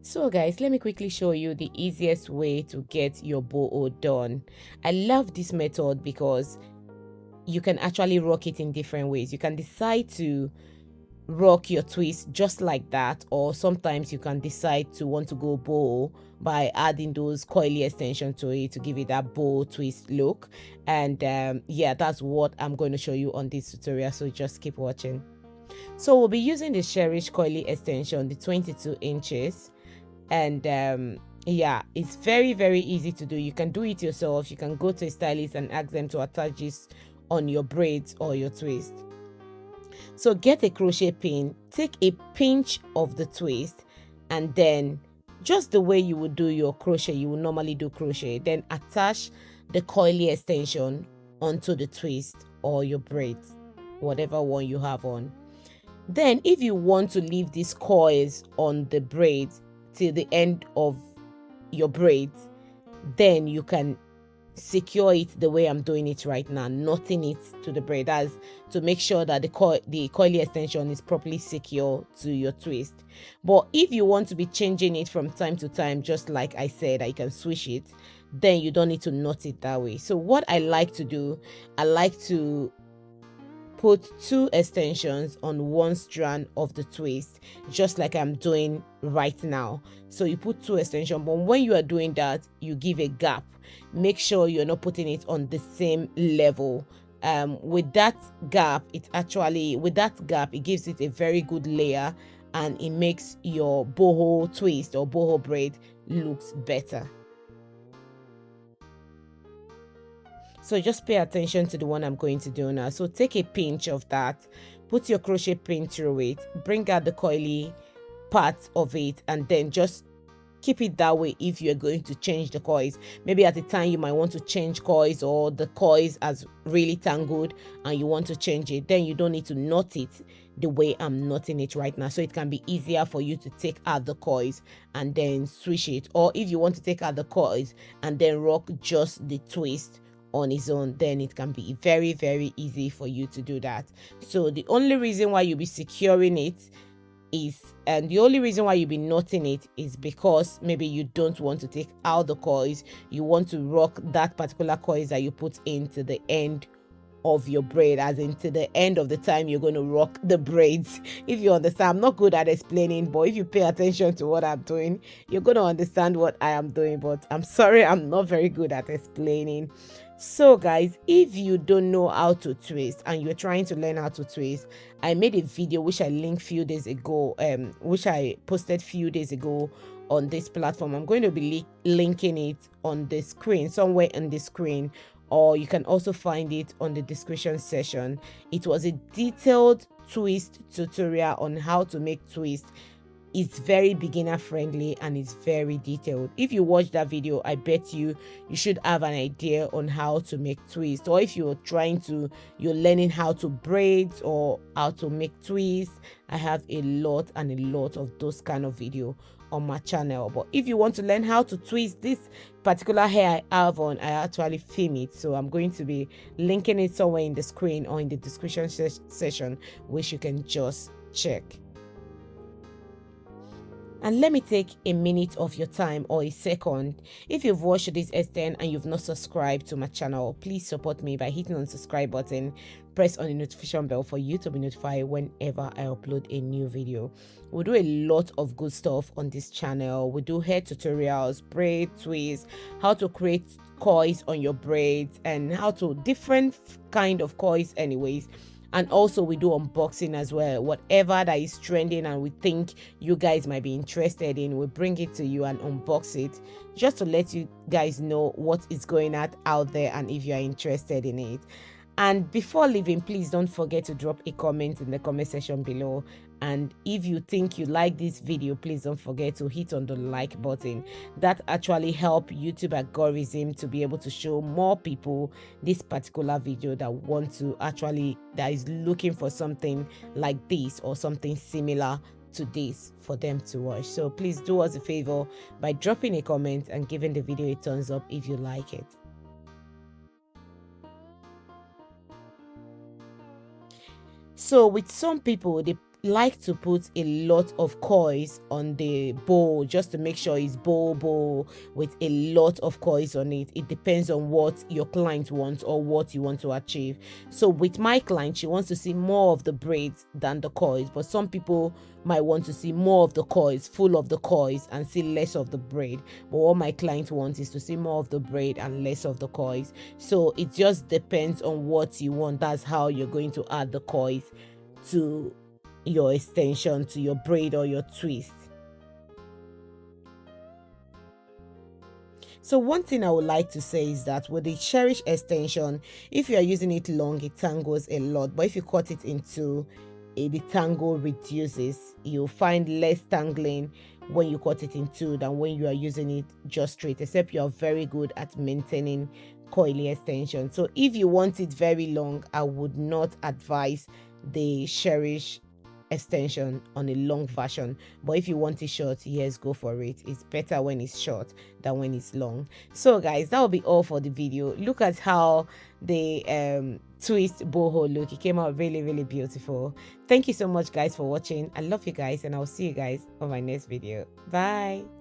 So guys, let me quickly show you the easiest way to get your boho done. I love this method because you can actually rock it in different ways. You can decide to rock your twist just like that, or sometimes you can decide to want to go boho by adding those coily extensions to it to give it that boho twist look. And yeah, that's what I'm going to show you on this tutorial, so just keep watching. So we'll be using the Cherish coily extension, the 22 inches, and yeah, it's very easy to do. You can do it yourself. You can go to a stylist and ask them to attach this on your braids or your twist. So get a crochet pin, take a pinch of the twist, and then just the way you would do your crochet, you would normally do crochet, then attach the coily extension onto the twist or your braids, whatever one you have on. Then if you want to leave these coils on the braids till the end of your braids, then you can secure it the way I'm doing it right now, knotting it to the braid, as to make sure that the coily extension is properly secure to your twist. But if you want to be changing it from time to time, just like I said, I can switch it, then you don't need to knot it that way. So what I like to do, I like to put 2 extensions on one strand of the twist, just like I'm doing right now. So you put 2 extensions, but when you are doing that, you give a gap. Make sure you're not putting it on the same level. With that gap, it gives it a very good layer, and it makes your boho twist or boho braid looks better. So just pay attention to the one I'm going to do now. So take a pinch of that, put your crochet pin through it, bring out the coily part of it, and then just keep it that way. If you're going to change the coils, maybe at the time you might want to change coils, or the coils has really tangled and you want to change it, then you don't need to knot it the way I'm knotting it right now. So it can be easier for you to take out the coils and then switch it. Or if you want to take out the coils and then rock just the twist on its own, then it can be very easy for you to do that. So the only reason why you'll be securing it is, and the only reason why you'll be knotting it is because maybe you don't want to take out the coils, you want to rock that particular coils that you put into the end of your braid, as into the end of the time you're going to rock the braids. If you understand, I'm not good at explaining, but if you pay attention to what I'm doing, you're going to understand what I am doing. But I'm sorry, I'm not very good at explaining. So guys, if you don't know how to twist and you're trying to learn how to twist, I made a video which I linked few days ago, which I posted few days ago on this platform. I'm going to be linking it on the screen, somewhere on the screen, or you can also find it on the description section. It was a detailed twist tutorial on how to make twist. It's very beginner friendly and it's very detailed. If you watch that video, I bet you should have an idea on how to make twist. Or if you're learning how to braid or how to make twist, I have a lot of those kind of video on my channel. But if you want to learn how to twist this particular hair I have on, I actually film it, so I'm going to be linking it somewhere in the screen or in the description section, which you can just check. And let me take a minute of your time, or a second. If you've watched this extent and you've not subscribed to my channel, please support me by hitting on the subscribe button. Press on the notification bell for you to be notified whenever I upload a new video. We do a lot of good stuff on this channel. We do hair tutorials, braid twists, how to create coils on your braids, and how to different kind of coils anyways. And also we do unboxing as well. Whatever that is trending and we think you guys might be interested in, we bring it to you and unbox it, just to let you guys know what is going on out there and if you are interested in it. And before leaving, please don't forget to drop a comment in the comment section below. And if you think you like this video, please don't forget to hit on the like button. That actually helps YouTube algorithm to be able to show more people this particular video that is looking for something like this or something similar to this for them to watch. So please do us a favor by dropping a comment and giving the video a thumbs up if you like it. So with some people, like to put a lot of coils on the bow just to make sure it's bow with a lot of coils on it. It depends on what your client wants or what you want to achieve. So with my client, she wants to see more of the braids than the coils, but some people might want to see more of the coils, full of the coils, and see less of the braid. But what my client wants is to see more of the braid and less of the coils. So it just depends on what you want. That's how you're going to add the coils to your extension, to your braid or your twist. So one thing I would like to say is that with the Cherish extension, if you are using it long, it tangles a lot, but if you cut it in two, the tangle reduces. You'll find less tangling when you cut it in two than when you are using it just straight, except you are very good at maintaining coily extension. So if you want it very long, I would not advise the Cherish extension on a long version, but if you want it short, yes, go for it. It's better when it's short than when it's long. So guys, that will be all for the video. Look at how the twist boho look. It came out really beautiful. Thank you so much guys for watching. I love you guys, and I'll see you guys on my next video. Bye.